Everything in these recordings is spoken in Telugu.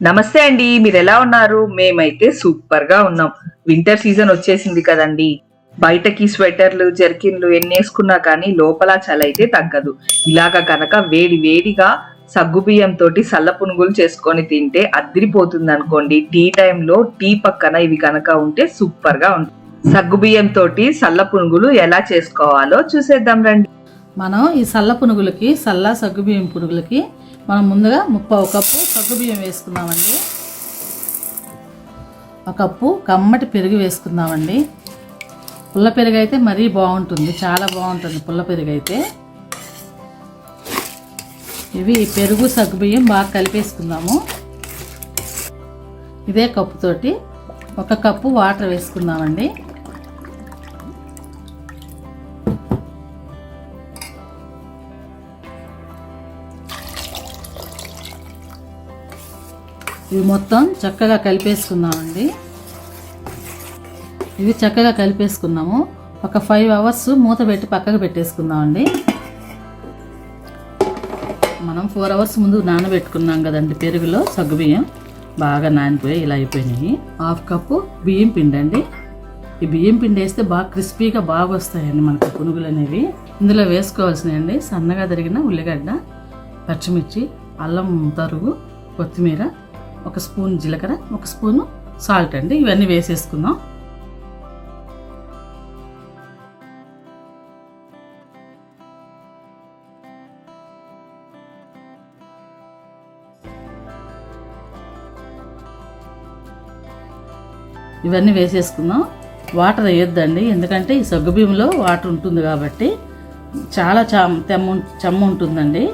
నమస్తే అండి. మీరెలా ఉన్నారు? మేమైతే సూపర్‌గా ఉన్నాం. వింటర్ సీజన్ వచ్చేసింది కదండీ! బయటకి స్వెటర్‌లు, జర్కిన్‌లు ఎన్నేసుకున్నా కానీ లోపల చలైతే తగ్గదు. ఇలాగ గనక వేడి వేడిగా సగ్గుబియ్యంతోటి సల్ల పునుగులు చేసుకొని తింటే అద్దిరిపోతుందనుకోండి. టీ టైమ్‌లో టీ పక్కన ఇవి గనక ఉంటే సూపర్‌గా ఉంటుంది. సగ్గుబియ్యంతోటి సల్ల పునుగులు ఎలా చేసుకోవాలో చూసేద్దాం రండి. మనం ఈ సల్ల పునుగులకి సగ్గుబియ్యం పునుగులకి మనం ముందుగా 1/4 కప్పు సగ్గుబియ్యం వేసుకుందామండి. ఒక కప్పు కమ్మటి పెరుగు వేసుకుందామండి. పుల్ల పెరుగు అయితే మరీ బాగుంటుంది, చాలా బాగుంటుంది పుల్ల పెరుగు అయితే. ఇవి పెరుగు సగ్గుబియ్యం బాగా కలిపేసుకుందాము. ఇదే కప్పుతోటి 1 కప్పు వాటర్ వేసుకుందామండి. ఇవి మొత్తం చక్కగా కలిపేసుకుందామండి. ఇవి చక్కగా కలిపేసుకున్నాము. ఒక 5 అవర్స్ మూత పెట్టి పక్కకు పెట్టేసుకుందామండి. మనం 4 అవర్స్ ముందు నానబెట్టుకున్నాం కదండి పెరుగులో సగ్గుబియ్యం, బాగా నానిపోయి ఇలా అయిపోయినాయి. 1/2 కప్పు బియ్యం పిండి అండి. ఈ బియ్యం పిండి వేస్తే బాగా క్రిస్పీగా బాగా వస్తాయండి మనకు పునుగులు అనేవి. ఇందులో వేసుకోవాల్సినవి సన్నగా తరిగిన ఉల్లిగడ్డ, పచ్చిమిర్చి, అల్లం తరుగు, కొత్తిమీర, 1 స్పూన్ జీలకర్ర, 1 స్పూను సాల్ట్ అండి. ఇవన్నీ వేసేసుకుందాం. ఇవన్నీ వేసేసుకుందాం. వాటర్ వేయొద్దండి, ఎందుకంటే ఈ సగ్గుబియ్యంలో వాటర్ ఉంటుంది కాబట్టి చాలా చెమ్మ ఉంటుందండి,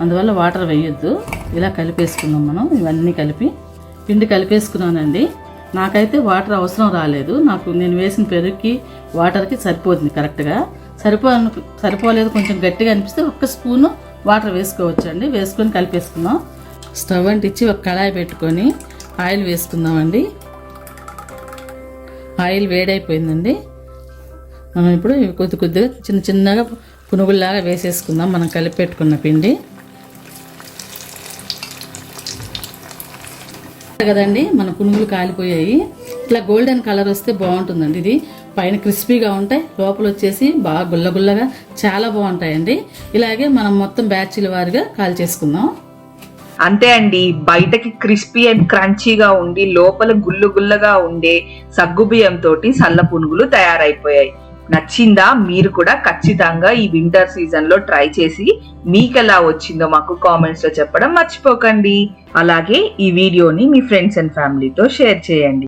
అందువల్ల వాటర్ వేయొద్దు. ఇలా కలిపేసుకుందాం మనం. ఇవన్నీ కలిపి పిండి కలిపేసుకున్నానండి. నాకైతే వాటర్ అవసరం రాలేదు, నేను వేసిన పెరుగుకి వాటర్కి సరిపోతుంది కరెక్ట్గా. సరిపోలేదు, కొంచెం గట్టిగా అనిపిస్తే 1 స్పూను వాటర్ వేసుకోవచ్చు అండి. వేసుకొని కలిపేసుకుందాం. స్టవ్ అంటించి ఒక కళాయి పెట్టుకొని ఆయిల్ వేసుకుందామండి. ఆయిల్ వేడైపోయిందండి. మనం ఇప్పుడు కొద్దిగా చిన్నగా పునుగుల్లాగా వేసేసుకుందాం మనం కలిపి పెట్టుకున్న పిండి కదండి. మన పునుగులు కాలిపోయాయి. ఇట్లా గోల్డెన్ కలర్ వస్తే బాగుంటుందండి. ఇది పైన క్రిస్పీగా ఉంటాయి, లోపల వచ్చేసి బాగా గుల్లగుల్లగా చాలా బాగుంటాయండి. ఇలాగే మనం మొత్తం బ్యాచ్ల వారిగా కాల్చేసుకుందాం. అంతే అండి. బయటకి క్రిస్పీ అండ్ క్రంచీగా ఉండి లోపల గుల్లు గుల్లగా ఉండే సగ్గుబియ్యం తోటి సల్ల పునుగులు తయారైపోయాయి. నచ్చిందా? మీరు కూడా ఖచ్చితంగా ఈ వింటర్ సీజన్ లో ట్రై చేసి మీకు ఎలా వచ్చిందో మాకు కామెంట్స్ లో చెప్పడం మర్చిపోకండి. అలాగే ఈ వీడియోని మీ ఫ్రెండ్స్ అండ్ ఫ్యామిలీతో షేర్ చేయండి.